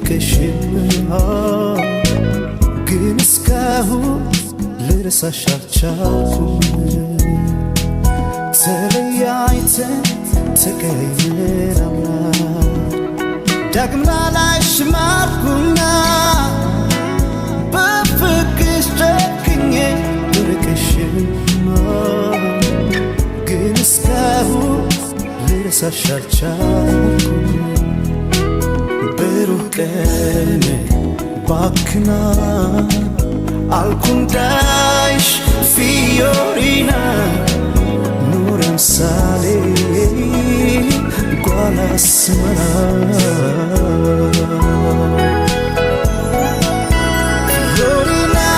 ብርቅሽም ግን እስካሁን ልረሳሽ አልቻልኩም ተለያይተን ተቀያይመን አምና ዳግም ላላይሽ ማልኩና በፍቅርሽ ጨክኜ ብርቅሽም ግን እስካሁን ልረሳሽ አልቻልኩም ብሩህ ቀን ባክና alcundais fiorina nurem sale igual a semana fiorina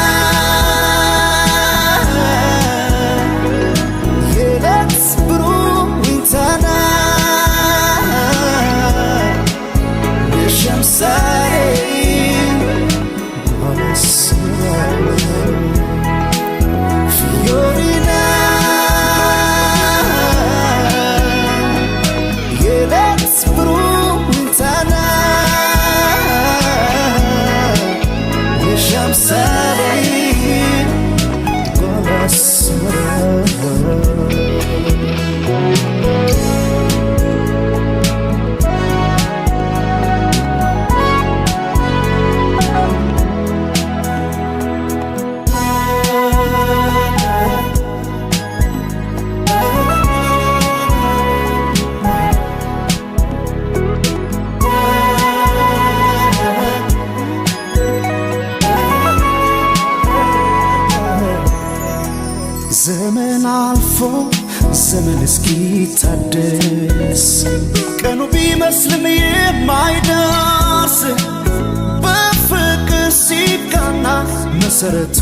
yelet bruintana deixam sale Fiorina Yelet bruintana Deixam sair ዘመን አልፎ ዘመን እስኪታደስ ቀኑ ቢመስልም የማይደርስ በፍቅር ሲቃና መሰረቱ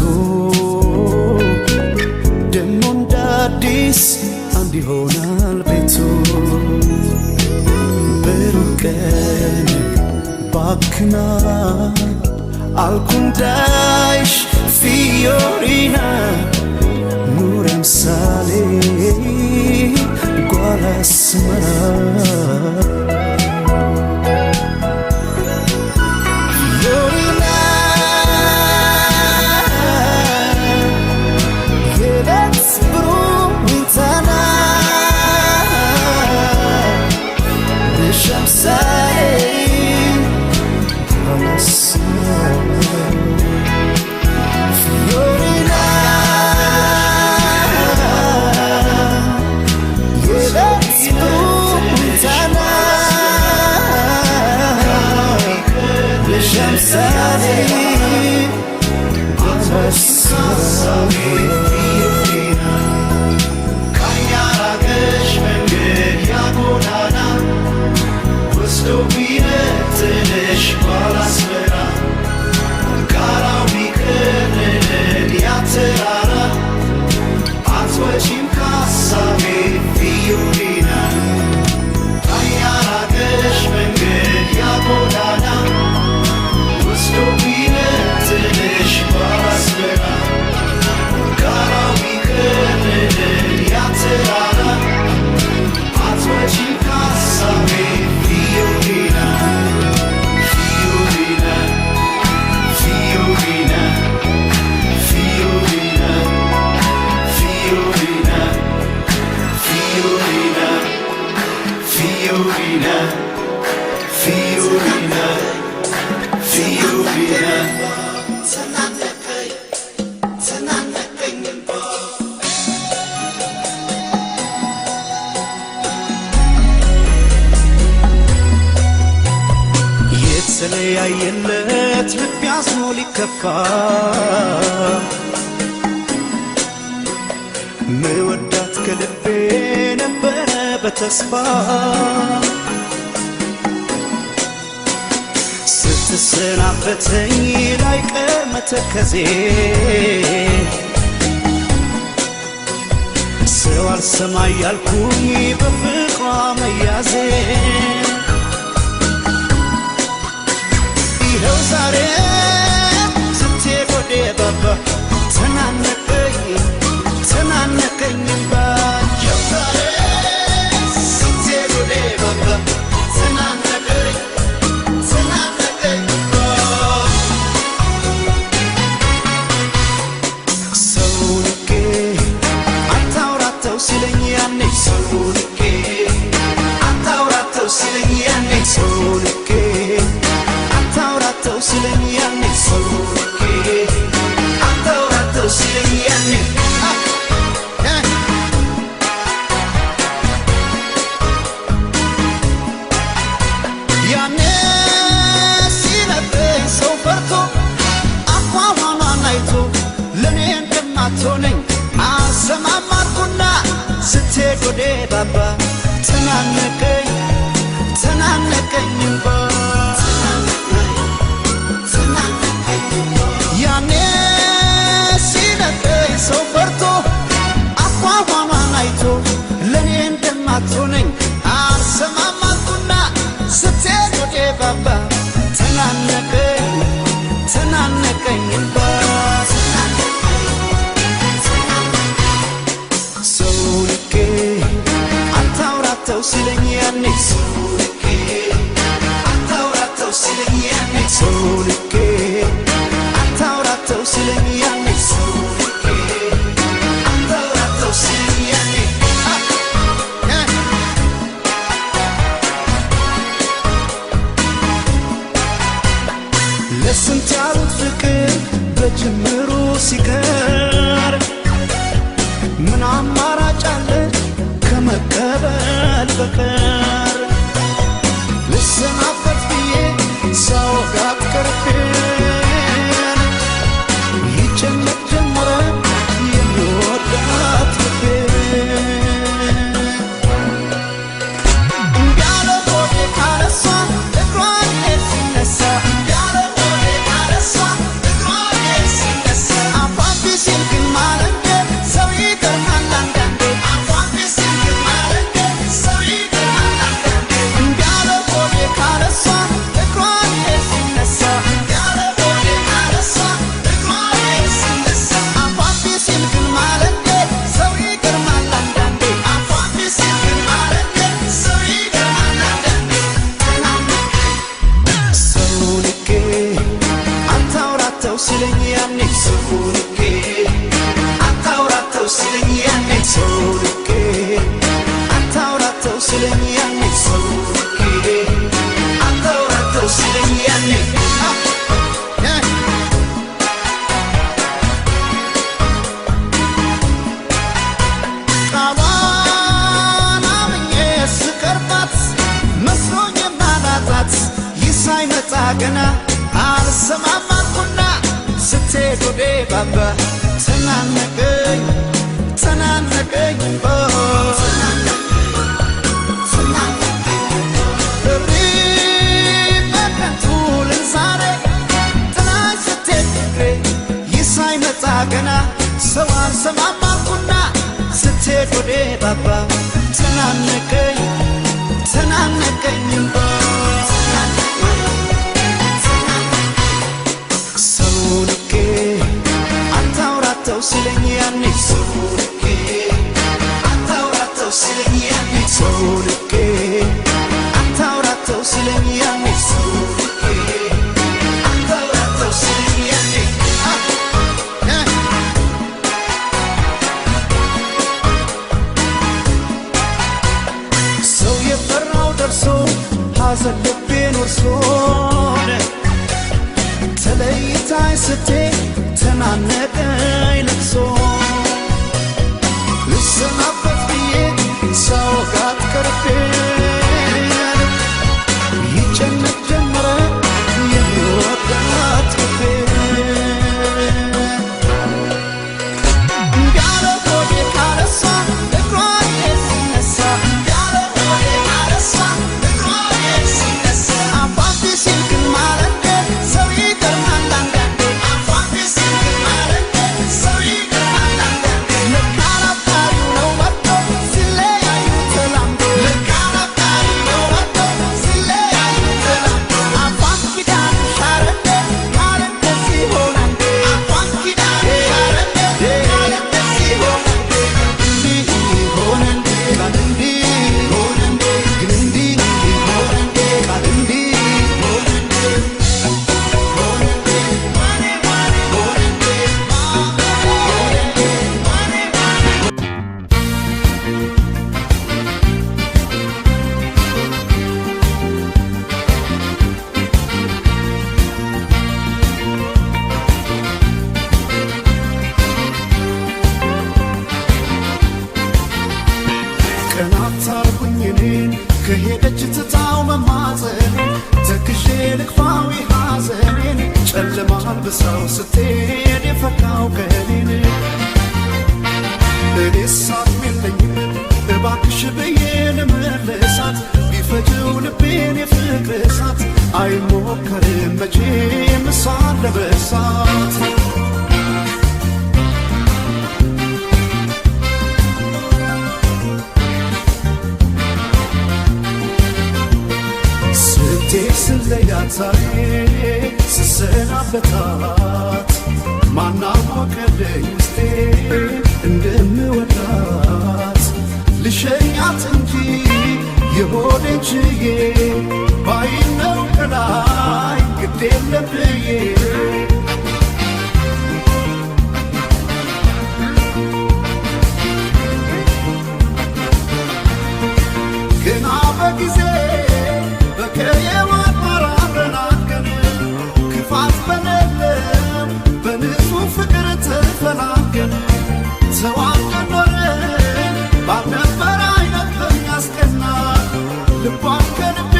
ደሞ እንደ አዲስ አንድ ይሆናል ቤቱ ብሩህ ቀን ባክና alcundais fiorina nurem sale igual a semana fiorina yelet bruintana deixam sair igual a semana fiorina Deixam sair fiorina Kayaragış menged yagonana Gusto biletinish balasmera Karawi kırnın yatırara Atwachim kasavi fiorina Kayaragış menged yagonana Gusto biletinish balasmera Karawi kırnın yatırara Atwachim kasavi fiorina Fiorina Fiorina Fiorina Fiorina Fiorina Fiorina Fiorina Fiorina የተለያየለት ልብ ያዝኖ ሊከፋ መወዳት ከልቤ ነበረ በተስፋ ስትሰናበተኝ ላይቀር መተከዜ ሰው አልሰማ ያልኩኝ በፍቅሯ መያዜ ይኸው ዛሬ ስትሄድ ወደ ባባ ተናነቀኝ ተናነቀኝባ ይኸው ዛሬ ስትሄድ ወደ ባባ ተናነቀኝ ተናነቀኝ ሰውልኬ አታውራተው ሲለኝ ያኔ ሰውልኬ አታውራተው ሲለኝ ያኔ ያኔ ሲነግረኝ ሰው ፈርቶ አቋሟኗን አይቶ ለኔ እንደማትሆነኝ አሰማማርኩና ስትሄድ ወደ ባባ ተናነቀኝ ተናነቀኝ እንባ ያኔ ሲነግረኝ ሰው ፈርቶ አቋሟኗን አይቶ ለኔ እንደማትሆነኝ አሰማማርኩና ስትሄድ ወደ ባባ ተናነቀኝ ተናነቀኝ እንባ ሰውልኬ አታውራተው ሲለኝ ያኔ ሰውልኬ አታውራተው ሲለኝ ያኔ ሰውልኬ አታውራተው ሲለኝ ያኔ ሰውልኬ አታውራተው ሲለኝ ያኔ ለስንት ያሉት ፍቅር በጅምሩ ሲቀር ምን አማራጭ አለ ከመቀበል በቀር ልሰናበት ብዬ ሳወጋት ቀርቤን ይጨነቅ ጀመረ የሚወዳት ልቤን እንዳለ ሆዴ ካለሷ እግሯን ሲነሳ እንዳለ ሆዴ ካለሷ እግሯን ሲነሳ አፏን ቢሲል ግን ማለንደ ሰው ይገርማል አንዳንዴ አፏን ቢሲል ግን ማለንደ ሰው ይገርማል አንዳንዴ እንዳለ ሆዴ ካለሷ እግሯን ሲነሳ እንዳለ ሆዴ ካለሷ እግሯን ሲነሳ አፏን ቢሲል ግን ማለንደ ሰው ይገርማል አንዳንዴ አፏን ቢሲል ግን ማለንደ ሰው ይገርማል አንዳንዴ ሰውልኬ አታውራተው ሲለኝ ያኔ ሰውልኬ አታውራተው ሲለኝ ያኔ ሰውልኬ አታውራተው ሲለኝ ያኔ ሰውልኬ አታውራተው ሲለኝ ያኔ ቃሏን አምኜ ስቀርባት መስሎኝ የማላጣት ይህ ሳይመጣ ገና አልሰማማልኩና ስትሄድ ወደ ባባ ተናነቀኝ ተናነቀኝ እንባ እሪ በከንቱ ልንሳሬ ጥላኝ ስትሄድ ፍቅሬ ይህ ሳይመጣ ገና ሰው አልሰማማልኩና ስትሄድ ወደ ባባ ተናነቀኝ ተናነቀኝ እንባ ሰውልኬ አታውራተው ሲለኝ ያኔ ሰውልኬ አታውራተው ሲለኝ ያኔ ሰውልኬ አታውራተው ሲለኝ ያኔ ሰውልኬ አታውራተው ሲለኝ ያኔ ሰው የፈራው ደርሶ ሐዘን ልቤን ወርሶን ተለይታኝ ስትሄድ ተናነቀኝ ልቅሶ ልሰናበት ብዬ ሳወጋት ቀርቤን ይጨነቅ ጀመረ የሚወዳት ልቤን እንዳለ ሆዴ ካለሷ እግሯን ሲነሳ እንዳለ ሆዴ ካለሷ እግሯን ሲነሳ አፏን ቢሲል ግን ማለንደ ሰው ይገርማል አንዳንዴ አፏን ቢሲል ግን ማለንደ ሰው ይገርማል አንዳንዴ ለካ አፍቃሪው ነው መርጦ የፍቅር እሳት አይሞከርም መቼም እሷን ለመርሳት። ስንቴ ስለያት ዛሬ ስሰናበታት ማናወቀልኝ ውስጤ እንደምወዳት ልሸኛት እንጂ የሆዴን ችዬ ባይነው ከላይ ግድ የለም ብዬ ገና በጊዜ በከየዋን ማራረናገን ክፋት በሌለም በንጹህ ፍቅር ተፈላገን ተዋደን ኖረን ባልነበረ አይነት በሚያስቀና ልቧን ከልቤ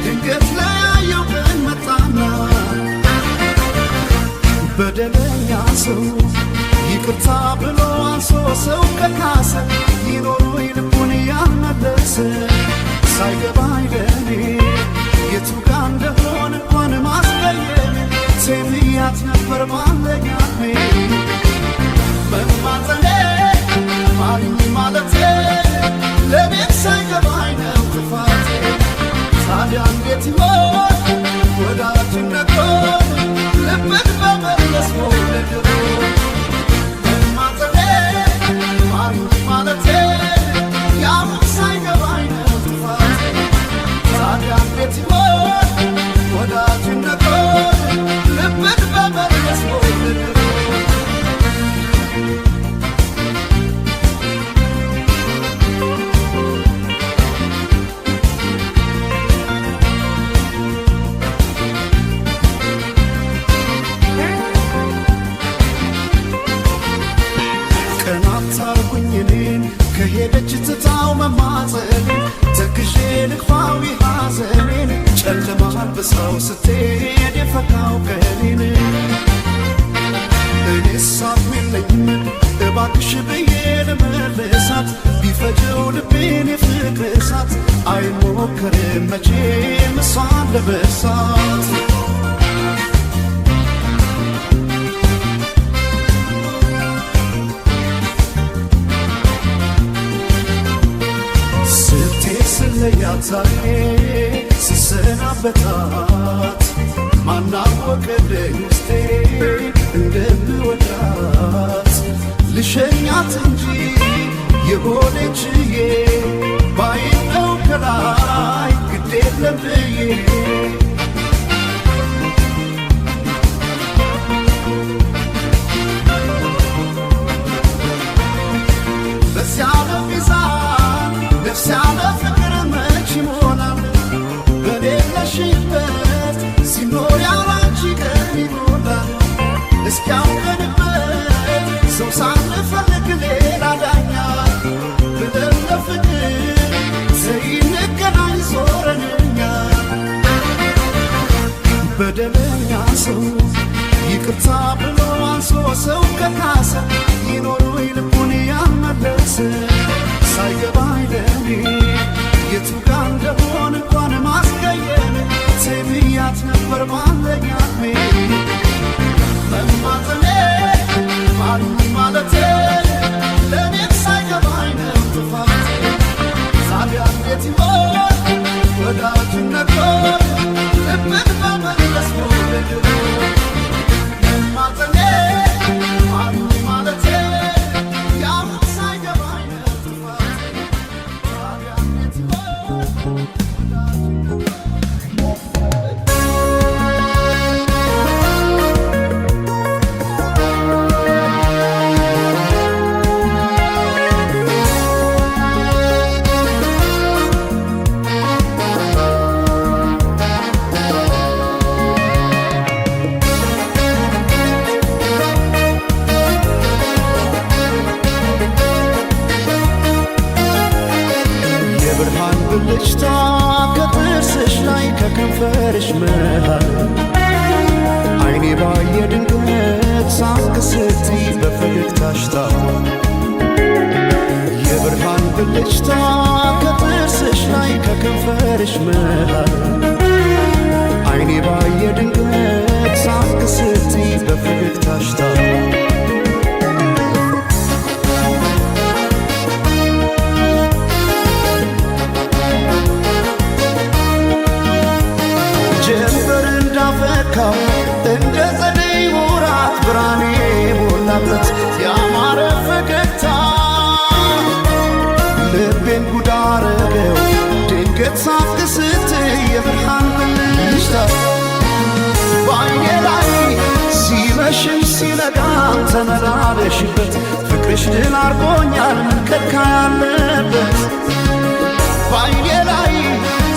ድንገት ለያየው ቀን መጣና በደለኛ ሰው ይቅርታ ብሎ አንሶ ሰው ከካሰ ይኖሩ ልቡን ያመለሰ ሳይገባኝ ለኔ የቱ ጋ እንደሆነ እንኳን ማስለየን ሴምያት ነበር ባለኛሜ መማጠኔ ማሪኝ ማለቴ ለቤት ሳይገባኝ ነው ጥፋቴ። ታዲያ እንዴት ይሆን ወዳጅነቶ ልብን በመለስ መውደድሮ መማጠኔ ማሪኝ ማለቴ ያሁን ሳይገባኝ ነው ጥፋቴ። ታዲያ እንዴት ይሆን ወዳጅነቶ ልብን በመለስ መውደድሮ ከሄደች ትታው መማፀኔን ተክዤ ልክፋዊ ሐዘኔን ጨለማ አልብሳው ስትሄድ የፈካው ቀኔን እኔስ አቅሜለኝም እባክሽ ብዬ ልመልሳት ቢፈጀው ልቤን የፍቅር እሳት አይሞከርም መቼም እሷን ለመርሳት። ስለያት ዛሬ ስሰናበታት ማናወቀልኝ ውስጤ እንደምወዳት ልሸኛት እንጂ የሆዴን ችዬ ባይነው ከላይ ግድ የለም ብዬ በዚያ ለሚዛን ነፍስ ያለ ፍቅር መች ይሞላል በሌለሽበት ሲኖር ያላንቺ ቀን ይሞላል። እስኪያውቀንበት ሰው ሳንፈልግ ሌላ ዳኛ ብለን ለፍቅር ዘይንገናኝ ዞረንኛ በደለኛ ሰው ይቅርታ ብሎ አንሶ ሰው ከካሰ ይኖሩ ልቡን ያመለሰ ሳይገባኝ ለኔ የቱ ጋ እንደሆነ እንኳን ማስቀየም ሴምያት ነበር ባለኛሜ መማጠኔ ማሪኝ ማለቴ ለኔም ሳይገባኝ ነው ጥፋቴ። ታዲያ እንዴት ይሆን ወዳጅነቶ ልብን በመለስ መውደድሮ መማጠኔ ማሪኝ ማለቴ ያሁን ሳይገባኝ ነው ጥፋቴ። ታዲያ እንዴት ይሆን ወዳጅነቶ ከንፈርሽ መሃል አይኔ ባየ ድንገት ሳቅ ስትይ በፈገግታሽ ታው ጀንበር እንዳፈካው እንደ ጸደይ ወራት ብርሃኔ ሞላበት ያማረ ፈገግታ ልቤን ጉድ አረገው ድንገት ሳቅ ስትይ የብርሃን ብልጭታ በዓይኔ ላይ ሲመሽም ሲነጋም ተመላለሽበት ፍቅርሽ ድል አርጎኛል ከካ ያለበት በዓይኔ ላይ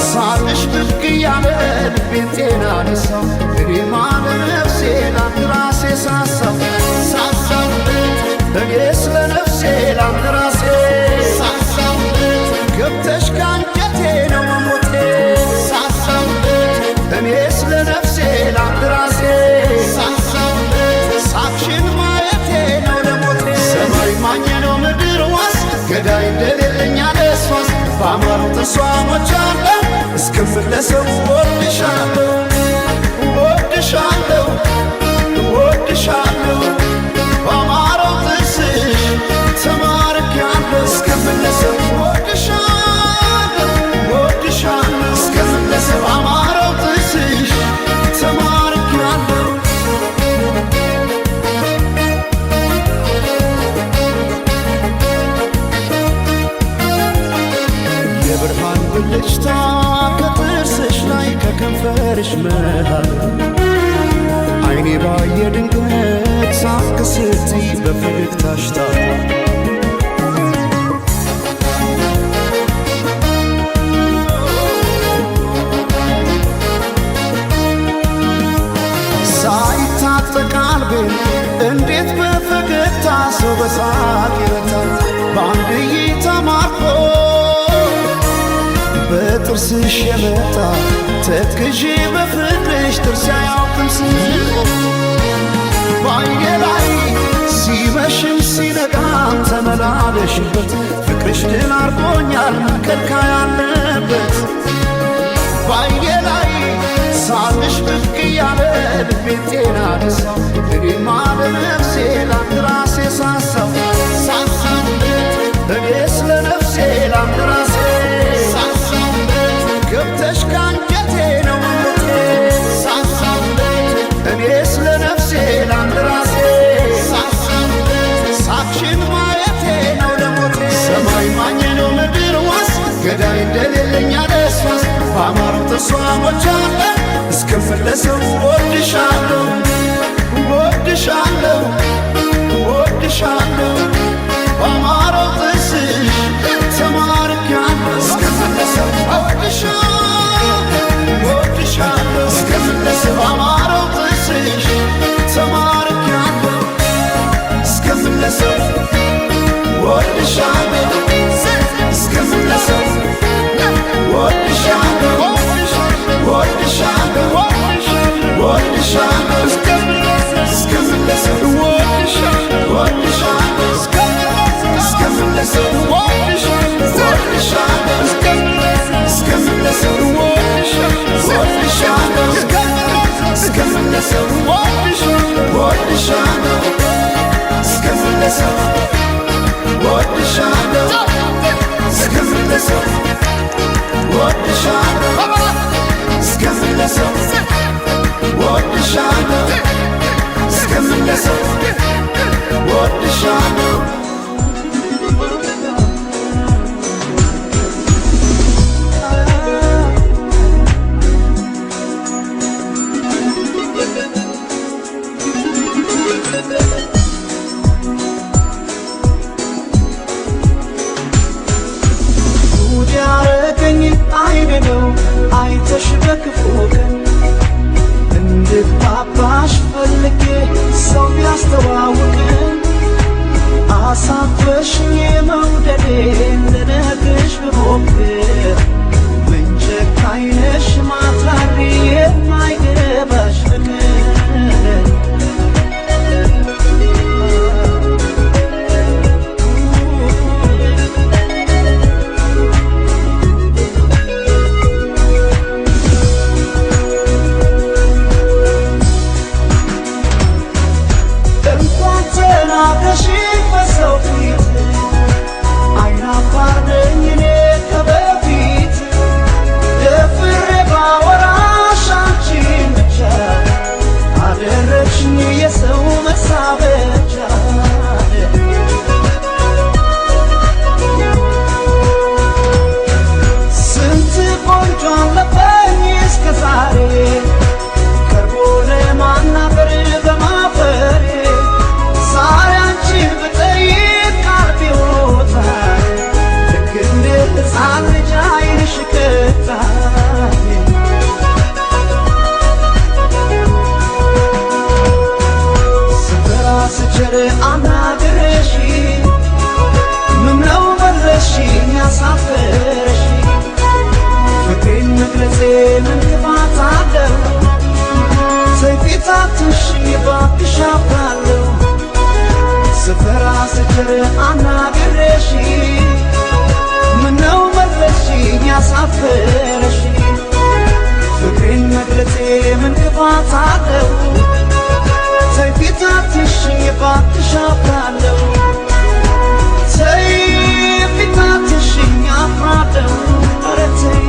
ሳቅሽ ብቅ እያለ ልቤን ጤና ነሳው እኔማ ለነፍሴ ላንድ ራሴ ሳሳው እኔ ስለ ነፍሴ ላንድ ራሴ ገብተሽ ካንጀቴ ነው መሞቴ እኔ ስለ ነፍሴ ላንድ ራሴ ሳቅሽን ማየቴ ነው ለሞቴ ሰማይ ማኘ ነው ምድር ዋስ ገዳይ እንደሌለኝ አለሷስ በአማሩ ተስዋሞች አለ እስክምለሰው ወድሻለሁ ወድሻለሁ ወድሻለሁ በአማረው ጥርስሽ ተማርኬያለሁ እስክምለሰው ወድሻለሁ ወድሻለሁ እስክምለሰው በአማረው ጥርስሽ ተማርኬያለሁ የብርሃን ብልጭታ ከጥርስሽ ላይ ከከንፈርሽ መሃል አይኔ ባየ ድንገት ሳቅ ስትይ በፈገግታሽ ታው ሳይታጠቅ ልቤን እንዴት በፈገግታ ሰው በሳቅ ይረታል በአንድ እይታ ማርኮ በጥርስሽ የመጣ ተክዤ በፍቅርሽ ጥርስ አያውቅም ስንቆ በዓይኔ ላይ ሲመሽም ሲነጋም ተመላለሽበት ፍቅርሽ ድል አርጎኛል ከካ ያለበት በዓይኔ ላይ ሳቅሽ ብቅ እያለ ልቤን ጤና ነሳው እኔማ ለነፍሴ ላንድ ራሴ ሳሳው እኔ ስለ ነፍሴ ላንድ ራሴ ገብተሽ ካንጀቴ ነው መሞቴ እኔ ስለ ነፍሴ ላንድ ራሴ ሳቅሽን ማየቴ ነው ለሞቴ ሰማይ ማኘ ነው ምድር ዋስ ገዳይ እንደሌለኝ አለሷስ በአማሩ ተስዋሞች አለ እስክምለሰው ወድሻለሁ ወድሻለሁ ወድሻለሁ በአማረው ጥርስሽ ተማርኬያለሁ እስክምለሰው ወድሻለሁ ወድሻለሁ እስክምለሰው በአማረው ጥርስሽ ተማርኬያለሁ እስክምለሰው ወድሻለሁ እስክምለሰው ወድሻለሁ ወድሻለሁ ወድሻለሁ እስክምለሰው ወድሻለሁ እስክምለሰው ወድሻለሁ እስክምለሰው ወድሻለሁ እስክምለሰው ወድሻለሁ እስክምለሰው ወድሻለሁ እስክምለሰው ወድሻለሁ እስክምለሰው ወድሻለሁ እስክምለሰው ወድሻለሁ ጉድ ያረገኝ አይኔ ነው ምን ክፋት አለው ሰይፊታትሽ ይባክሻባለው ስፈራ ስችር አናግሬሽ ምነው መለስሽኝ ያሳፈረሽ ፍቅሬን መግለጼ ምን ክፋት አለው ሰይፊታትሽ ይባክሻባለው ሰይፊታትሽ ያፍራለው ኧረ ተይ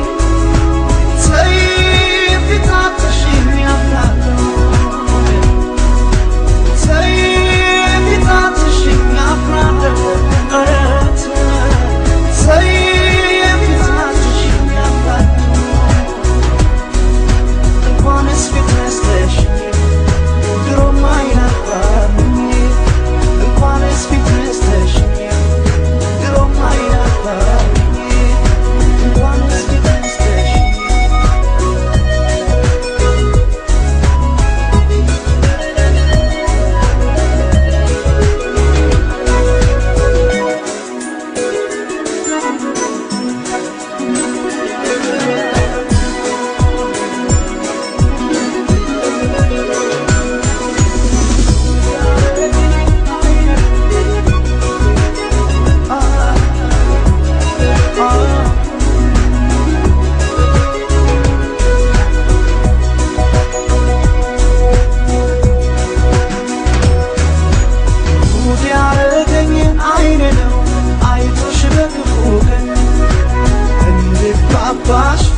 ሰይፊታትሽ ያፍራለው ሰይፊታትሽ ያፍራለው ኧረ ተይ ሰይፊታትሽ ያፍራለው እንኳንስ ፊት ነስተሽኝ ድሮም አይናፋርኝ እንኳንስ ፊት ነስተሽኝ ድሮም አይናፋርኝ እንኳንስ ፊት ነስተሽኝ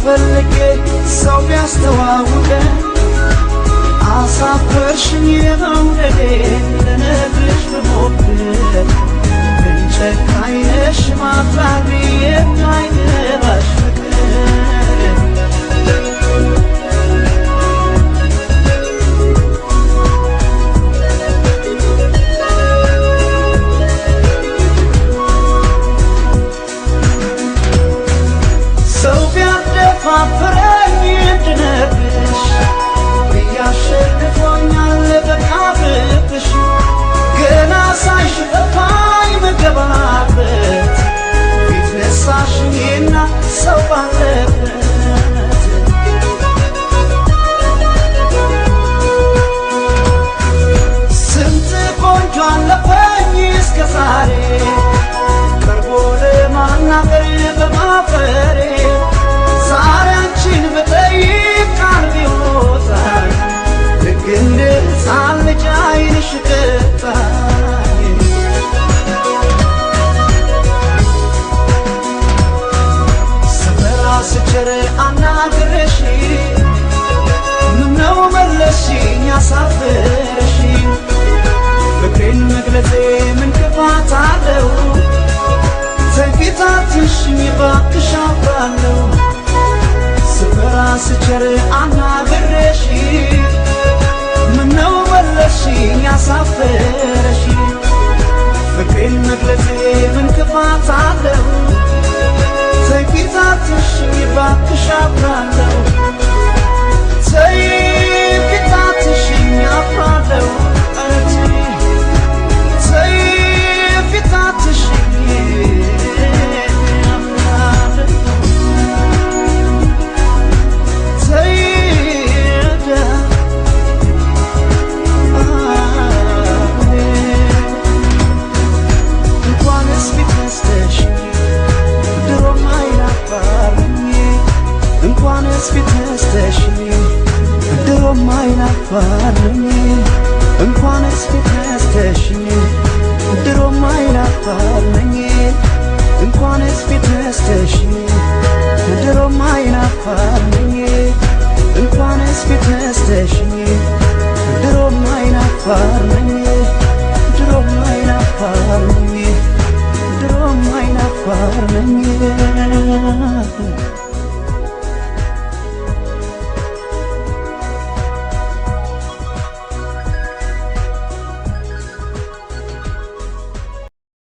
ፈልጌ ሰው ቢያስተዋውቀን አሳፈርሽኝ የመውደዴን ልነግርሽ ብሞክር ምን ጨካኝ ነሽ ማፍራሪ የማይገባሽ ፍቅር አፈረኝ እንድነግርሽ እያሸንፎኛል በቃፍሽ ገና ሳይሽ ጠፋኝ መገባበት ፊት ነሳሽኝና ሰው ባለበት ስንት ቆንጆ አለፈኝ እስከ ዛሬ ቀርቦ ለማናገር በማፈሬ ዛሬ አንቺን ብጠይቅ ቃል ቢወጣኝ ልክ እንደ ሕፃን ልጅ ዓይንሽ ቀጣኝ ስፈራ ስቸር አናግሬሽ ምነው መለስሽኝ ያሳፈረሽ ፍቅሬን መግለጼ ምን ክፋት አለው ሰይፊታትሽ ይባክሻባለው ስፈራ ስቸር አናግሬሽ ምነው መለስሽኝ ያሳፈረሽ ፍቅሬን መግለጼ ምን ክፋት አለው ሰይፊታትሽ ይባክሻባለው ሰይፊታትሽ ያፍራለው ኧረ ተይ ሰይፊታትሽ እንኳንስ ፊት ነስተሽኝ ድሮም አይናፋርኝ እንኳንስ ፊት ነስተሽኝ ድሮም አይናፋርኝ እንኳንስ ፊት ነስተሽኝ ድሮም አይናፋርኝ እንኳንስ ፊት ነስተሽኝ ድሮም አይናፋር